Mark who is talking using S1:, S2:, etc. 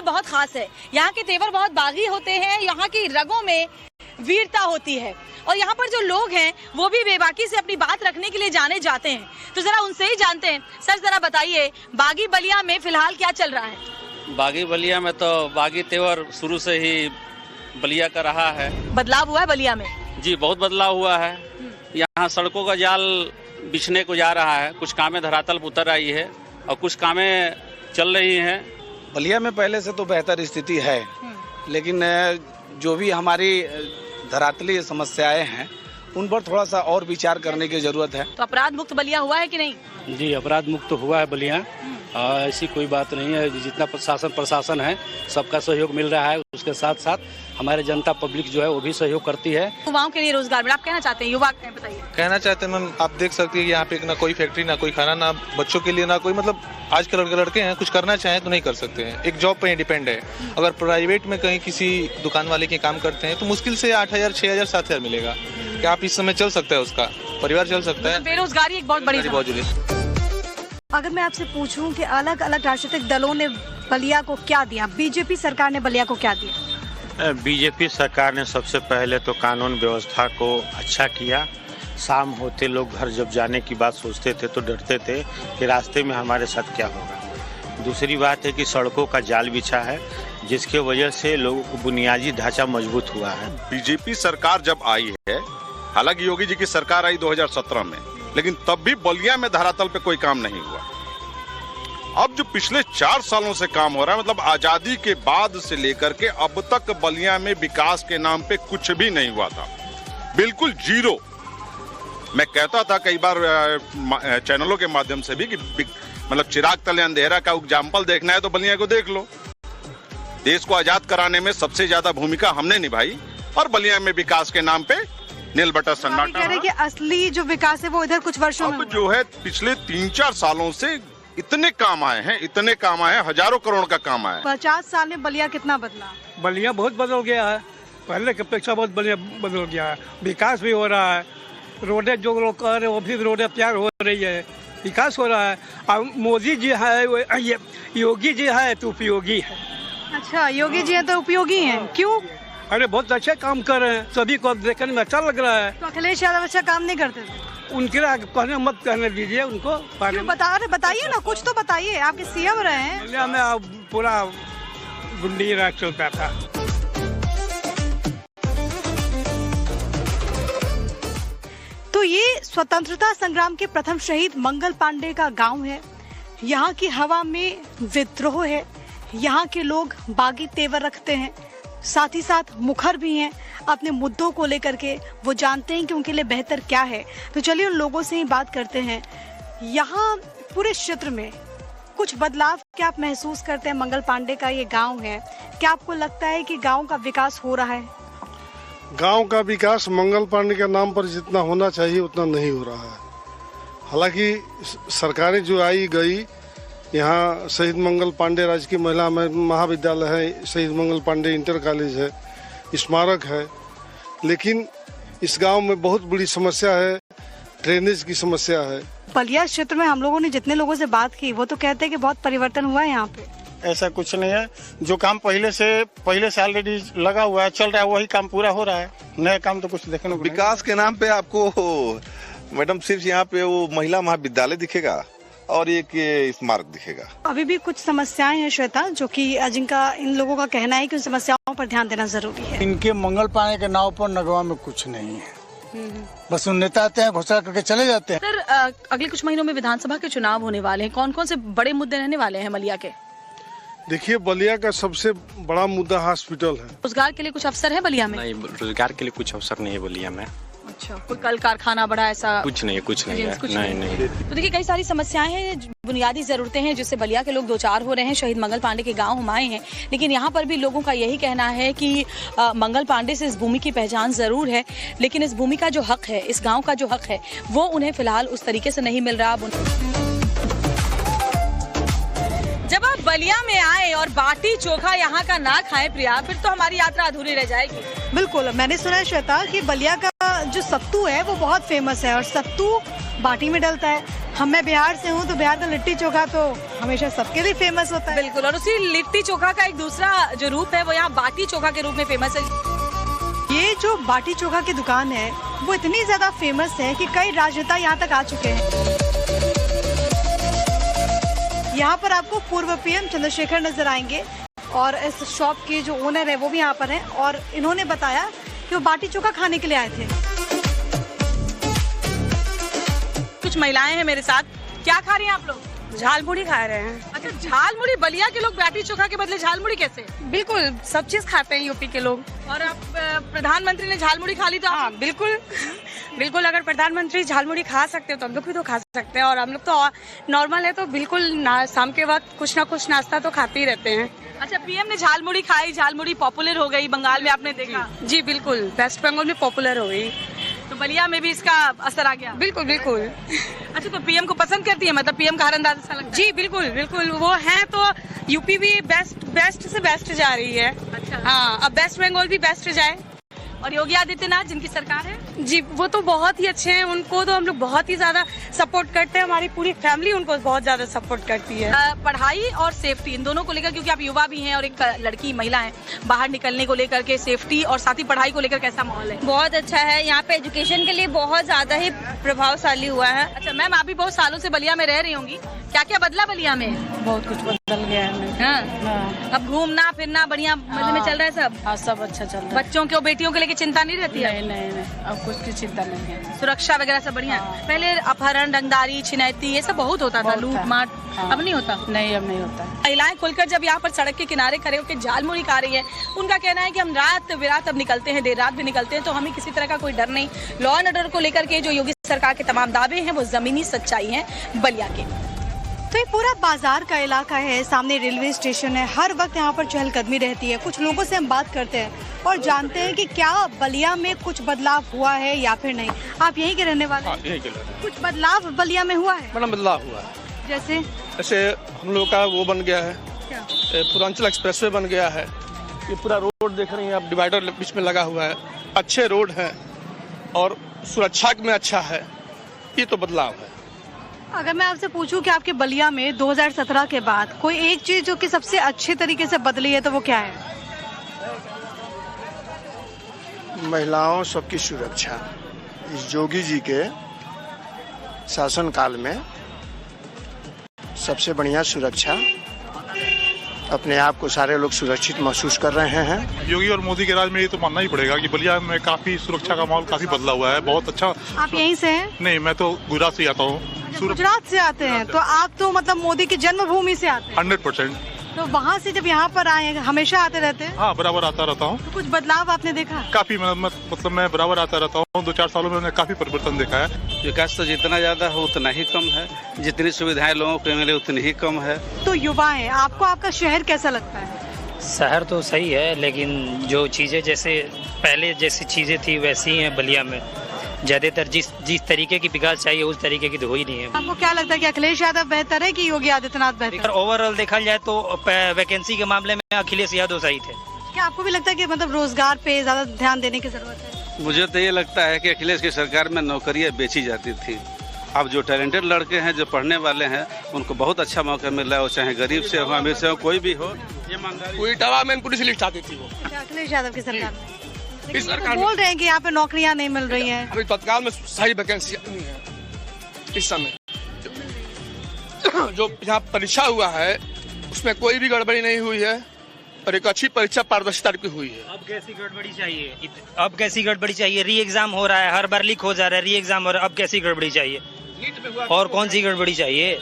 S1: बहुत खास है। यहाँ के तेवर बहुत बागी होते हैं, यहाँ की रगों में वीरता होती है और यहाँ पर जो लोग हैं वो भी बेबाकी से अपनी बात रखने के लिए जाने जाते हैं। तो जरा उनसे ही जानते हैं। सर जरा बताइए, बागी बलिया में फिलहाल क्या चल रहा है?
S2: बागी बलिया में तो बागी तेवर शुरू से ही बलिया का रहा है। बदलाव
S1: हुआ है बलिया में?
S2: जी बहुत बदलाव हुआ है। यहाँ सड़कों का जाल बिछने को जा रहा है, कुछ कामें धरातल पर उतर आई है और कुछ कामें चल रही हैं।
S3: बलिया में पहले से तो बेहतर स्थिति है, लेकिन जो भी हमारी धरातली समस्याएं हैं उन पर थोड़ा सा और विचार करने की जरूरत है।
S1: तो अपराध मुक्त बलिया हुआ है कि नहीं?
S4: जी अपराध मुक्त तो हुआ है बलिया, ऐसी कोई बात नहीं है। जितना प्रशासन है सबका सहयोग मिल रहा है, उसके साथ साथ हमारे जनता पब्लिक जो है वो भी सहयोग करती है।
S1: युवाओं के लिए रोजगार में आप कहना चाहते हैं? युवा बताइए।
S5: कहना चाहते हैं मैम, आप देख सकते हैं यहाँ पे ना कोई फैक्ट्री, ना कोई खाना, ना बच्चों के लिए, ना कोई, मतलब आज के लड़के हैं कुछ करना चाहें तो नहीं कर सकते हैं। एक जॉब पे डिपेंड है। अगर प्राइवेट में कहीं किसी दुकान वाले के काम करते हैं तो मुश्किल से 8,000, 6,000, 7,000 मिलेगा। क्या आप इस समय चल सकता है, उसका परिवार चल सकता है?
S1: बेरोजगारी एक बहुत बड़ी
S5: बहुत जुड़ी।
S1: अगर मैं आपसे पूछूं कि अलग अलग राजनीतिक दलों ने बलिया को क्या दिया, बीजेपी सरकार ने बलिया को क्या दिया?
S6: बीजेपी सरकार ने सबसे पहले तो कानून व्यवस्था को अच्छा किया। शाम होते लोग घर जब जाने की बात सोचते थे तो डरते थे कि रास्ते में हमारे साथ क्या होगा। दूसरी बात है कि सड़कों का जाल बिछा है, जिसके वजह से लोगों को बुनियादी ढांचा मजबूत हुआ है।
S7: बीजेपी सरकार जब आई है, हालांकि योगी जी की सरकार आई 2017 में, लेकिन तब भी बलिया में धरातल पे कोई काम नहीं हुआ। अब जो पिछले 4 सालों से काम हो रहा है, मतलब आजादी के बाद से लेकर के अब तक बलिया में विकास के नाम पे कुछ भी नहीं हुआ था, बिल्कुल जीरो। मैं कहता था कई बार चैनलों के माध्यम से भी कि मतलब चिराग तले अंधेरा का एग्जाम्पल देखना है तो बलिया को देख लो। देश को आजाद कराने में सबसे ज्यादा भूमिका हमने निभाई और बलिया में विकास के नाम पे नील बटा सन्नाटा।
S1: कह रहे कि असली जो विकास है वो इधर कुछ वर्षों में
S7: जो है पिछले 3-4 सालों से इतने काम आए हैं, इतने काम आए हैं, हजारों करोड़ का काम आया है।
S1: 50 साल में बलिया कितना बदला?
S4: बलिया बहुत बदल गया है, पहले की अपेक्षा बहुत बदल गया है। विकास भी हो रहा है, रोडें जो लोग कह रहे वो भी रोडें तैयार हो रही है, विकास हो रहा है। और मोदी जी है, योगी जी है तो उपयोगी है।
S1: अच्छा, योगी जी है तो उपयोगी हैं, क्यों?
S4: अरे बहुत अच्छे काम कर रहे हैं, सभी को देखने में अच्छा लग रहा है।
S1: तो अखिलेश यादव अच्छा काम नहीं करते थे?
S4: उनके कहने मत कहने दीजिए उनको।
S1: बताइए ना, कुछ तो बताइए, आपके सीएम रहे हैं।
S4: मैं पूरा गुंडी राज चलता था।
S1: तो ये स्वतंत्रता संग्राम के प्रथम शहीद मंगल पांडे का गांव है। यहाँ की हवा में विद्रोह है, यहाँ के लोग बागी तेवर रखते हैं, साथ ही साथ मुखर भी हैं अपने मुद्दों को लेकर के। वो जानते हैं कि उनके लिए बेहतर क्या है। तो चलिए उन लोगों से ही बात करते हैं। यहाँ पूरे क्षेत्र में कुछ बदलाव क्या आप महसूस करते हैं? मंगल पांडे का ये गांव है, क्या आपको लगता है कि गांव का विकास हो रहा है?
S8: गांव का विकास मंगल पांडे के नाम पर जितना होना चाहिए उतना नहीं हो रहा है। हालांकि सरकारें जो आई गई, यहाँ शहीद मंगल पांडे राजकीय महिला महाविद्यालय है, शहीद मंगल पांडे इंटर कॉलेज है, स्मारक है, लेकिन इस गांव में बहुत बड़ी समस्या है, ड्रेनेज की समस्या है।
S1: बलिया क्षेत्र में हम लोगों ने जितने लोगों से बात की वो तो कहते हैं कि बहुत परिवर्तन हुआ है यहाँ पे।
S6: ऐसा कुछ नहीं है, जो काम पहले से ऑलरेडी लगा हुआ है, चल रहा है, वही काम पूरा हो रहा है। नया काम तो कुछ देखने को
S5: विकास के नाम पे आपको मैडम सिर्फ यहाँ पे वो महिला महाविद्यालय दिखेगा और एक स्मारक दिखेगा।
S1: अभी भी कुछ समस्याएं हैं श्वेता, जो कि जिनका इन लोगों का कहना है कि उन समस्याओं पर ध्यान देना जरूरी है।
S9: इनके मंगल पांडे के नाव पर नगवा में कुछ नहीं है, बस उन नेता आते हैं, घोषणा करके चले जाते हैं।
S1: सर, अगले कुछ महीनों में विधानसभा के चुनाव होने वाले हैं, कौन कौन से बड़े मुद्दे रहने वाले हैं बलिया के?
S8: देखिए, बलिया का सबसे बड़ा मुद्दा हॉस्पिटल है।
S1: रोजगार के लिए कुछ अवसर है बलिया में?
S6: नहीं, रोजगार के लिए कुछ अवसर नहीं है बलिया में।
S1: अच्छा, कोई कल कारखाना बड़ा ऐसा?
S6: कुछ नहीं है, नहीं।
S1: तो देखिए, कई सारी समस्याएं हैं, बुनियादी जरूरतें हैं जिससे बलिया के लोग दो चार हो रहे हैं। शहीद मंगल पांडे के गांव हम आए हैं, लेकिन यहाँ पर भी लोगों का यही कहना है कि मंगल पांडे से इस भूमि की पहचान जरूर है, लेकिन इस भूमि का जो हक है, इस गाँव का जो हक है, वो उन्हें फिलहाल उस तरीके से नहीं मिल रहा। जब आप बलिया में आए और बाटी चोखा यहाँ का ना खाएं प्रिया, फिर तो हमारी यात्रा अधूरी रह जाएगी। बिल्कुल, मैंने सुना है श्वेता कि बलिया का जो सत्तू है वो बहुत फेमस है और सत्तू बाटी में डलता है। मैं बिहार से हूँ तो बिहार का लिट्टी चोखा तो हमेशा सबके लिए फेमस होता है।
S10: बिल्कुल, और उसी लिट्टी चोखा का एक दूसरा जो रूप है वो यहाँ बाटी चोखा के रूप में फेमस है।
S1: ये जो बाटी चोखा की दुकान है वो इतनी ज्यादा फेमस है कि कई राजनेता यहाँ तक आ चुके हैं। यहाँ पर आपको पूर्व पीएम चंद्रशेखर नजर आएंगे और इस शॉप के जो ओनर है वो भी यहाँ पर हैं और इन्होंने बताया कि वो बाटी चोखा खाने के लिए आए थे।
S10: कुछ महिलाएं हैं मेरे साथ, क्या खा रही हैं आप लोग?
S11: झालमुड़ी खा रहे हैं।
S10: अच्छा, झालमुड़ी। बलिया के लोग बाटी चोखा के बदले झालमुड़ी कैसे?
S11: बिल्कुल, सब चीज खाते हैं यूपी के लोग।
S10: और अब प्रधानमंत्री ने झालमुड़ी खा ली तो
S11: हाँ बिल्कुल बिल्कुल, अगर प्रधानमंत्री झालमुड़ी खा सकते हो तो हम लोग भी तो खा सकते हैं। और हम लोग तो नॉर्मल है तो बिल्कुल शाम के वक्त कुछ ना कुछ नाश्ता तो खाते ही रहते हैं।
S10: अच्छा, पीएम ने झालमुड़ी खाई, झालमुड़ी पॉपुलर हो गई बंगाल में, आपने देखा?
S11: जी बिल्कुल, वेस्ट बंगाल में पॉपुलर हो गई
S10: तो बलिया में भी इसका असर आ गया?
S11: बिल्कुल बिल्कुल।
S10: अच्छा, तो पीएम को पसंद करती है, मतलब पीएम का हर अंदाज अच्छा लगता है?
S11: जी बिल्कुल बिल्कुल, वो है तो यूपी भी बेस्ट से बेस्ट जा रही है।
S10: अच्छा,
S11: हाँ, अब वेस्ट बंगाल भी बेस्ट जाए।
S10: और योगी आदित्यनाथ जिनकी सरकार है?
S11: जी, वो तो बहुत ही अच्छे हैं, उनको तो हम लोग बहुत ही ज्यादा सपोर्ट करते हैं। हमारी पूरी फैमिली उनको बहुत ज्यादा सपोर्ट करती है।
S10: पढ़ाई और सेफ्टी, इन दोनों को लेकर, क्योंकि आप युवा भी हैं और एक लड़की महिला है, बाहर निकलने को लेकर के सेफ्टी और साथ ही पढ़ाई को लेकर कैसा माहौल है?
S11: बहुत अच्छा है, यहाँ पे एजुकेशन के लिए बहुत ज्यादा ही प्रभावशाली हुआ है।
S10: अच्छा मैम, आप भी बहुत सालों से बलिया में रह रही होंगी, क्या क्या बदला बलिया में?
S11: बहुत कुछ बदल गया है।
S10: हाँ। अब घूमना फिरना बढ़िया मजे में चल रहा है सब?
S11: हाँ, सब अच्छा चल रहा है।
S10: बच्चों को बेटियों को लेकर चिंता नहीं रहती है?
S11: नहीं, अब कुछ की चिंता नहीं है।
S10: सुरक्षा वगैरह सब बढ़िया? पहले अपहरण, रंगदारी, छिनैती ये सब बहुत होता था, लूट मार। अब नहीं होता?
S11: नहीं, अब नहीं होता।
S10: महिलाएं खुलकर जब यहाँ पर सड़क के किनारे खड़े होकर झालमुड़ी खा रही है, उनका कहना है कि हम रात बिरात अब निकलते हैं, देर रात भी निकलते हैं, तो हमें किसी तरह का कोई डर नहीं। लॉ एंड ऑर्डर को लेकर के जो योगी सरकार के तमाम दावे हैं वो जमीनी सच्चाई है बलिया के।
S1: तो ये पूरा बाजार का इलाका है, सामने रेलवे स्टेशन है, हर वक्त यहाँ पर चहलकदमी रहती है। कुछ लोगों से हम बात करते हैं और जानते हैं कि क्या बलिया में कुछ बदलाव हुआ है या फिर नहीं। आप यहीं के रहने वाले?
S4: हाँ, यहीं के रहने।
S1: कुछ बदलाव बलिया में हुआ है?
S4: बड़ा बदलाव हुआ है।
S1: जैसे
S4: हम लोग का वो बन गया है, पूर्वांचल एक्सप्रेसवे बन गया है। ये पूरा रोड देख रही हैं आप, डिवाइडर बीच में लगा हुआ है, अच्छे रोड हैं और सुरक्षा में अच्छा है। ये तो बदलाव है।
S1: अगर मैं आपसे पूछूं कि आपके बलिया में 2017 के बाद कोई एक चीज जो कि सबसे अच्छे तरीके से बदली है तो वो क्या है?
S12: महिलाओं सबकी सुरक्षा। इस योगी जी के शासन काल में सबसे बढ़िया सुरक्षा, अपने आप को सारे लोग सुरक्षित महसूस कर रहे हैं।
S5: योगी और मोदी के राज में ये तो मानना ही पड़ेगा कि बलिया में काफी सुरक्षा का माहौल काफी बदला हुआ है, बहुत अच्छा।
S1: आप यहीं से हैं?
S5: नहीं, मैं तो गुजरात से आता हूँ।
S1: गुजरात से आते हैं तो आप तो मतलब मोदी की जन्मभूमि से आते हैं?
S5: 100%।
S1: तो वहाँ से जब यहाँ पर आए हैं, हमेशा आते रहते हैं?
S5: हाँ, बराबर आता रहता हूँ।
S1: तो कुछ बदलाव आपने देखा?
S5: काफी मतलब मैं बराबर आता रहता हूँ। 2-4 सालों में मैंने काफी परिवर्तन देखा है।
S2: विकास तो जितना ज्यादा हो उतना ही कम है, जितनी सुविधाएं लोगों को मिले उतनी ही कम है।
S1: तो युवा है, आपको आपका शहर कैसा लगता है?
S13: शहर तो सही है, लेकिन जो चीज़ें जैसे पहले जैसी चीज़ें थी वैसी ही हैं बलिया में। ज़्यादातर जिस तरीके की विकास चाहिए उस तरीके की तो हो ही नहीं है।
S1: आपको क्या लगता है कि अखिलेश यादव बेहतर है कि योगी आदित्यनाथ बेहतर है?
S13: ओवरऑल देखा जाए तो वैकेंसी के मामले में अखिलेश यादव सही थे।
S1: क्या आपको भी लगता है कि मतलब रोजगार पे ज्यादा ध्यान देने की जरूरत है?
S2: मुझे तो ये लगता है कि अखिलेश की सरकार में नौकरियां बेची जाती थी। अब जो टैलेंटेड लड़के हैं, जो पढ़ने वाले हैं, उनको बहुत अच्छा मौका मिल रहा है, वो चाहे गरीब से हो, अमीर से हो, कोई भी हो।
S4: कोई डेवलपमेंट पुलिस लिस्ट आती थी वो
S1: अखिलेश यादव की सरकार में।
S4: इस सरकार
S1: बोल रहे हैं कि यहाँ पे नौकरियाँ नहीं मिल रही हैं।
S4: अभी तत्काल में सही वैकेंसी नहीं है इस समय। जो यहाँ परीक्षा हुआ है उसमें कोई भी गड़बड़ी नहीं हुई है और एक अच्छी परीक्षा पारदर्शिता की हुई है।
S13: अब कैसी गड़बड़ी चाहिए? अब कैसी गड़बड़ी चाहिए? री एग्जाम हो रहा है, हर बार लीक हो जा रहा है, री एग्जाम हो रहा है, अब कैसी गड़बड़ी चाहिए? और कौन सी गड़बड़ी चाहिए?